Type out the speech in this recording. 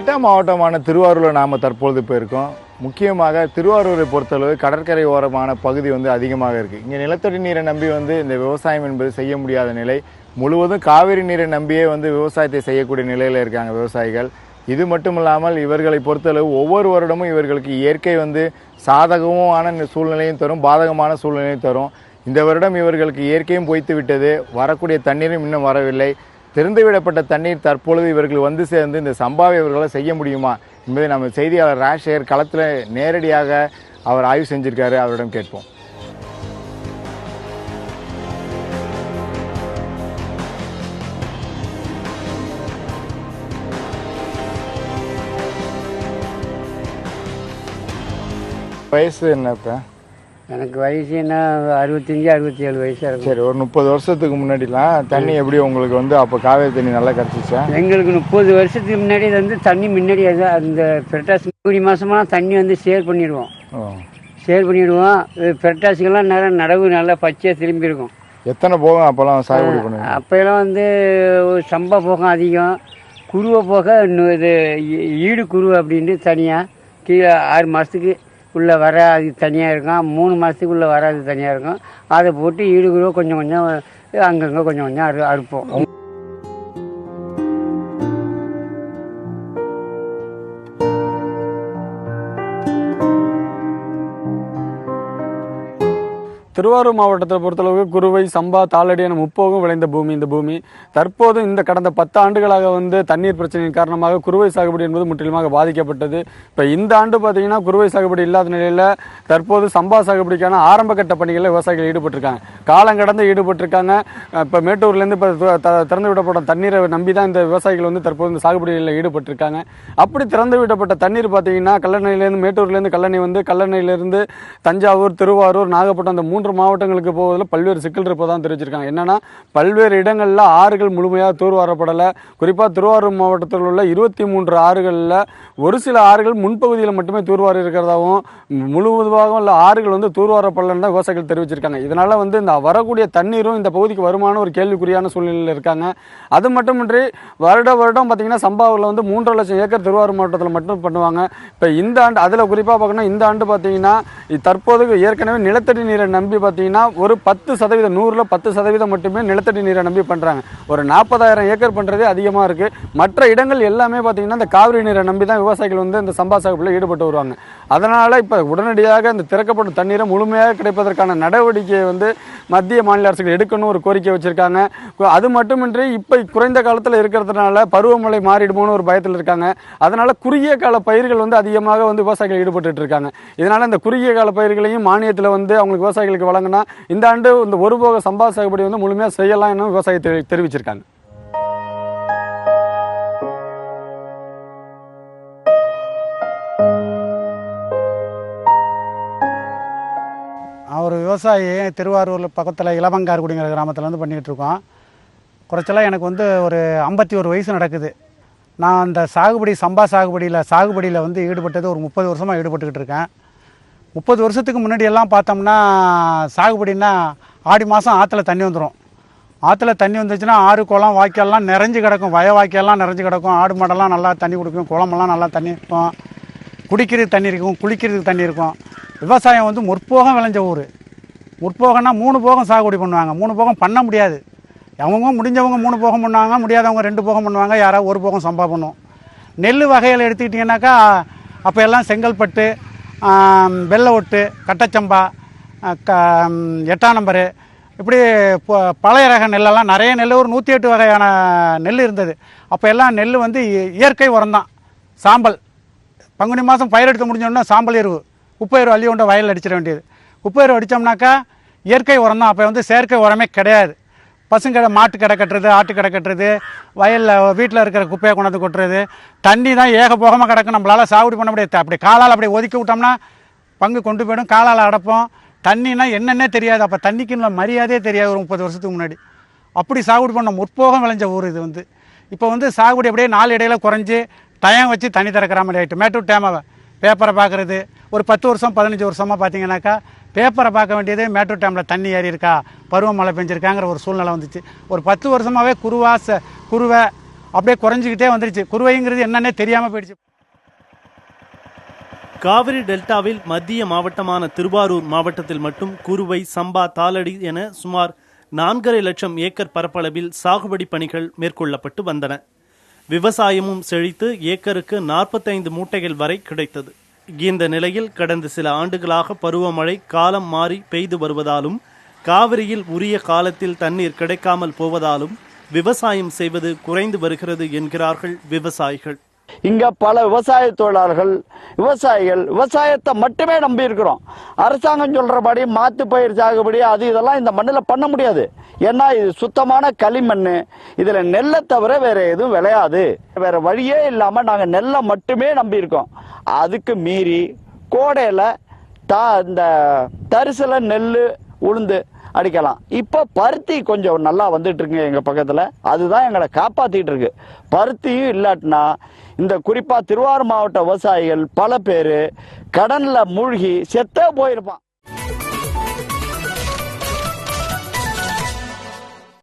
Delta மாவட்டமான திருவாரூரில் நாம் தற்பொழுது போயிருக்கோம். முக்கியமாக திருவாரூரை பொறுத்தளவு கடற்கரை ஓரமான பகுதி அதிகமாக இருக்குது. இங்கே நிலத்தடி நீரை நம்பி இந்த விவசாயம் என்பது செய்ய முடியாத நிலை. முழுவதும் காவிரி நீரை நம்பியே விவசாயத்தை செய்யக்கூடிய நிலையில் இருக்காங்க விவசாயிகள். இது மட்டும் இல்லாமல் இவர்களை பொறுத்தளவு ஒவ்வொரு வருடமும் இவர்களுக்கு இயற்கை சாதகமான சூழ்நிலையும் தரும், பாதகமான சூழ்நிலையும் தரும். இந்த வருடம் இவர்களுக்கு இயற்கையும் பொய்த்து விட்டது, வரக்கூடிய தண்ணீரும் இன்னும் வரவில்லை. திறந்துவிடப்பட்ட தண்ணீர் தற்பொழுது இவர்கள் சேர்ந்து இந்த சம்பாவை இவர்களால் செய்ய முடியுமா என்பதை நம்ம செய்தியாளர் ராஜசேகர் களத்தில் நேரடியாக அவர் ஆய்வு செஞ்சிருக்காரு. அவரிடம் கேட்போம். வயசு என்ன? இப்போ எனக்கு வயசு என்ன 65 67 வயசாக இருக்கும். சரி, ஒரு 30 வருஷத்துக்கு முன்னாடிலாம் தண்ணி எப்படி உங்களுக்கு அப்போ காவேரி தண்ணி நல்லா கிடச்சிச்சா? எங்களுக்கு 30 வருஷத்துக்கு முன்னாடி தண்ணி முன்னாடி அந்த பெரட்டாசி கூடி மாதமெல்லாம் தண்ணி சேர் பண்ணிடுவோம். பெரட்டாசிக்கெல்லாம் நேரம் நடவு நல்லா பச்சையாக திரும்பி இருக்கும். எத்தனை போகம் அப்போல்லாம் சாகுபடி பண்ணுவோம்? அப்போல்லாம் சம்பா போகம் அதிகம், குருவை போக இது ஈடு குருவை அப்படின்ட்டு தனியாக கீழே 6 மாதத்துக்கு உள்ளே வர அது தனியாக இருக்கும், 3 மாதத்துக்குள்ளே வர அது தனியாக இருக்கும். அதை போட்டு ஈடுகுருவை கொஞ்சம் கொஞ்சம் அங்கங்கே கொஞ்சம் கொஞ்சம் அறுப்போம். திருவாரூர் மாவட்டத்தை பொறுத்தளவுக்கு குறுவை, சம்பா, தாளடி என முப்போகம் விளைந்த பூமி இந்த பூமி. தற்போது இந்த கடந்த 10 ஆண்டுகளாக தண்ணீர் பிரச்சனையின் காரணமாக குறுவை சாகுபடி என்பது முற்றிலுமாக பாதிக்கப்பட்டது. இப்போ இந்த ஆண்டு பார்த்தீங்கன்னா குறுவை சாகுபடி இல்லாத நிலையில் தற்போது சம்பா சாகுபடிக்கான ஆரம்ப கட்ட பணிகளில் விவசாயிகள் ஈடுபட்டிருக்காங்க, காலங்கடந்து ஈடுபட்டிருக்காங்க. இப்போ மேட்டூர்லேருந்து இப்போ திறந்து விடப்பட்ட தண்ணீரை நம்பி தான் இந்த விவசாயிகள் தற்போது இந்த சாகுபடியில் ஈடுபட்டிருக்காங்க. அப்படி திறந்து விடப்பட்ட தண்ணீர் பார்த்தீங்கன்னா கல்லணையிலேருந்து மேட்டூர்லேருந்து கல்லணையிலேருந்து தஞ்சாவூர், திருவாரூர், நாகப்பட்டினம் அந்த 3 மாவட்டங்களுக்கு போவதில் பல்வேறு சிக்கல் இருப்பதான் தெரிவிச்சிருக்காங்க. என்னன்னா பல்வேறு இடங்களில் ஆறுகள் முழுமையாக தூர்வாரப்படலை. குறிப்பாக திருவாரூர் மாவட்டத்தில் உள்ள 23 ஆறுகளில் ஒரு சில ஆறுகள் முன்பகுதியில் மட்டுமே தூர்வாரி இருக்கிறதாகவும் முழுவதுமாக உள்ள ஆறுகள் தூர்வாரப்படலைன்னு தான் விவசாயிகள் தெரிவிச்சிருக்காங்க. இதனால இந்த வரக்கூடிய தண்ணீரும் இந்த பகுதிக்கு வருமான ஒரு கேள்விக்குறியான சூழ்நிலையில் இருக்காங்க. அது மட்டுமின்றி வருடம் பார்த்தீங்கன்னா சம்பாவில் 3.5 லட்சம் ஏக்கர் திருவாரூர் மாவட்டத்தில் மட்டும் பண்ணுவாங்க. இப்போ இந்த ஆண்டு அதில் குறிப்பாக பார்க்கணும், இந்த ஆண்டு பார்த்தீங்கன்னா தற்போது ஏற்கனவே நிலத்தடி நீரை நம்பி பார்த்தீங்கன்னா ஒரு 10%, 100ல் 10% மட்டுமே நிலத்தடி நீரை நம்பி பண்ணுறாங்க. ஒரு 40,000 ஏக்கர் பண்ணுறதே அதிகமாக இருக்குது. மற்ற இடங்கள் எல்லாமே பார்த்தீங்கன்னா இந்த காவிரி நீரை நம்பி தான் விவசாயிகள் இந்த சம்பா சாகுபடியில் ஈடுபட்டு வருவாங்க. அதனால் இப்போ உடனடியாக இந்த திறக்கப்பட்ட தண்ணீரை முழுமையாக கிடைப்பதற்கான நடவடிக்கையை மத்திய மாநில அரசுகள் எடுக்கணும் ஒரு கோரிக்கை வச்சுருக்காங்க. அது மட்டுமின்றி இப்போ குறைந்த காலத்தில் இருக்கிறதுனால பருவமழை மாறிடுமோன்னு ஒரு பயத்தில் இருக்காங்க. அதனால் குறுகிய கால பயிர்கள் அதிகமாக விவசாயிகள் ஈடுபட்டு இருக்காங்க. இதனால் இந்த குறுகிய கால பயிர்களையும் மானியத்தில் அவங்களுக்கு விவசாயிகளுக்கு வழங்கினா இந்த ஆண்டு இந்த ஒரு போக சம்பா சாகுபடி முழுமையாக செய்யலாம் என விவசாயி தெரிவிச்சிருக்காங்க. ஒரு விவசாயி திருவாரூரில் பக்கத்தில் இளவங்கார்குடிங்கிற கிராமத்தில் பண்ணிக்கிட்டு இருக்கோம். குறைச்சலாக எனக்கு ஒரு 51 வயசு நடக்குது. நான் அந்த சம்பா சாகுபடியில் ஈடுபட்டது ஒரு 30 வருஷமாக ஈடுபட்டுக்கிட்டு இருக்கேன். 30 வருஷத்துக்கு முன்னாடியெல்லாம் பார்த்தோம்னா சாகுபடினா ஆடி மாதம் ஆற்றுல தண்ணி வந்துடும். ஆற்றுல தண்ணி வந்துச்சுன்னா ஆறு, குளம், வாய்க்கால்லாம் நிறைஞ்சு கிடக்கும், வாய்க்கால்லாம் நிறைஞ்சு கிடக்கும். ஆடு மாடெல்லாம் நல்லா தண்ணி குடிக்கும், குளமெல்லாம் நல்லா தண்ணி இருக்கும், குடிக்கிறதுக்கு தண்ணி இருக்கும், குளிக்கிறதுக்கு தண்ணி இருக்கும். விவசாயம் முற்போகம் விளைஞ்ச ஊர். முற்போகம்னா 3 போகம் சாகுபடி பண்ணுவாங்க. 3 போகம் பண்ண முடியாது. அவங்க முடிஞ்சவங்க 3 போகம் பண்ணுவாங்க, முடியாதவங்க 2 போகம் பண்ணுவாங்க, யாராவது 1 போகம் சம்பா பண்ணுவோம். நெல் வகையில் எடுத்துக்கிட்டிங்கன்னாக்கா அப்போ எல்லாம் செங்கல்பட்டு, வெள்ளை ஒட்டு, கட்டச்சம்பா, 8ஆம் நம்பரு, இப்படி பழைய ரக நெல்லெல்லாம் நிறைய நெல், ஒரு 108 வகையான நெல் இருந்தது. அப்போ எல்லாம் நெல் இயற்கை உரம் தான். சாம்பல் பங்குனி மாதம் பயிர் எடுத்து முடிஞ்சோன்னா சாம்பல் எருவு, குப்பை எருவு அள்ளி கொண்டு வயலில் அடிச்சிட வேண்டியது. குப்பை எருவு அடித்தோம்னாக்கா இயற்கை உரம் தான். அப்போ செயற்கை உரமே கிடையாது. பசுங்கடை, மாட்டு கடை கட்டுறது, ஆட்டு கடை கட்டுறது, வயலில் வீட்டில் இருக்கிற குப்பையை கொண்டாந்து கொட்டுறது, தண்ணி தான் ஏகபோகமாக கிடக்கும். நம்மளால் சாகுபடி பண்ண முடியாது. அப்படி காலால் அப்படி ஒதுக்கி விட்டோம்னா பங்கு கொண்டு போயிடும், காலால் அடைப்போம். தண்ணினா என்னென்னே தெரியாது. அப்போ தண்ணிக்குன்னு மரியாதையே தெரியாது ஒரு 30 வருஷத்துக்கு முன்னாடி. அப்படி சாகுபடி பண்ண முற்போகம் விளைஞ்ச ஊர் இது. இப்போ சாகுபடி அப்படியே 4 இடையில குறைஞ்சி டயம் வச்சு தண்ணி திறக்கிற மாதிரி ஆகிட்டு. மேட்டூர் டேமை பேப்பரை பார்க்குறது ஒரு 10 வருஷம் 15 வருஷமாக பார்த்தீங்கன்னாக்கா பேப்பரை பார்க்க வேண்டியது மேட்டூர் டேமில் தண்ணி ஏறி இருக்கா, பருவமழை பெஞ்சிருக்காங்கிற ஒரு சூழ்நிலை வந்துச்சு. ஒரு 10 வருஷமாகவே குருவை அப்படியே குறைஞ்சிக்கிட்டே வந்துருச்சு. குறுவைங்கிறது என்னன்னே தெரியாமல் போயிடுச்சு. காவிரி டெல்டாவில் மத்திய மாவட்டமான திருவாரூர் மாவட்டத்தில் மட்டும் குறுவை, சம்பா, தாளடி என சுமார் 4.5 லட்சம் ஏக்கர் பரப்பளவில் சாகுபடி பணிகள் மேற்கொள்ளப்பட்டு வந்தன. விவசாயமும் செழித்து ஏக்கருக்கு 45 மூட்டைகள் வரை கிடைத்தது. இந்த நிலையில் கடந்த சில ஆண்டுகளாக பருவமழை காலம் மாறி பெய்து வருவதாலும் காவிரியில் உரிய காலத்தில் தண்ணீர் கிடைக்காமல் போவதாலும் விவசாயம் செய்வது குறைந்து வருகிறது என்கிறார்கள் விவசாயிகள். இங்க பல விவசாய தொழிலாளர்கள் விவசாயத்தை மட்டுமே நம்பி இருக்கிறோம். அரசாங்கம் சொல்றபடி மாத்து பயிர் சாகுபடி அது இதெல்லாம் இந்த மண்ணில் பண்ண முடியாது. ஏன்னா இது சுத்தமான களிமண். இதுல நெல்லை தவிர வேற எதுவும் விளையாது. வேற வழியே இல்லாம நாங்க நெல்லை மட்டுமே நம்பி இருக்கோம். அதுக்கு மீறி கோடையில இந்த தரிசுல நெல் உளுந்து அடிக்கலாம். இப்போ பருத்தி கொஞ்சம் நல்லா வந்துட்டு இருக்குங்க எங்க பக்கத்துல. அதுதான் எங்களை காப்பாத்திட்டு இருக்கு. பருத்தியும் இல்லாட்டினா இந்த குறிப்பா திருவாரூர் மாவட்ட விவசாயிகள் பல பேர் கடன்ல மூழ்கி செத்தே போயிருப்பான்.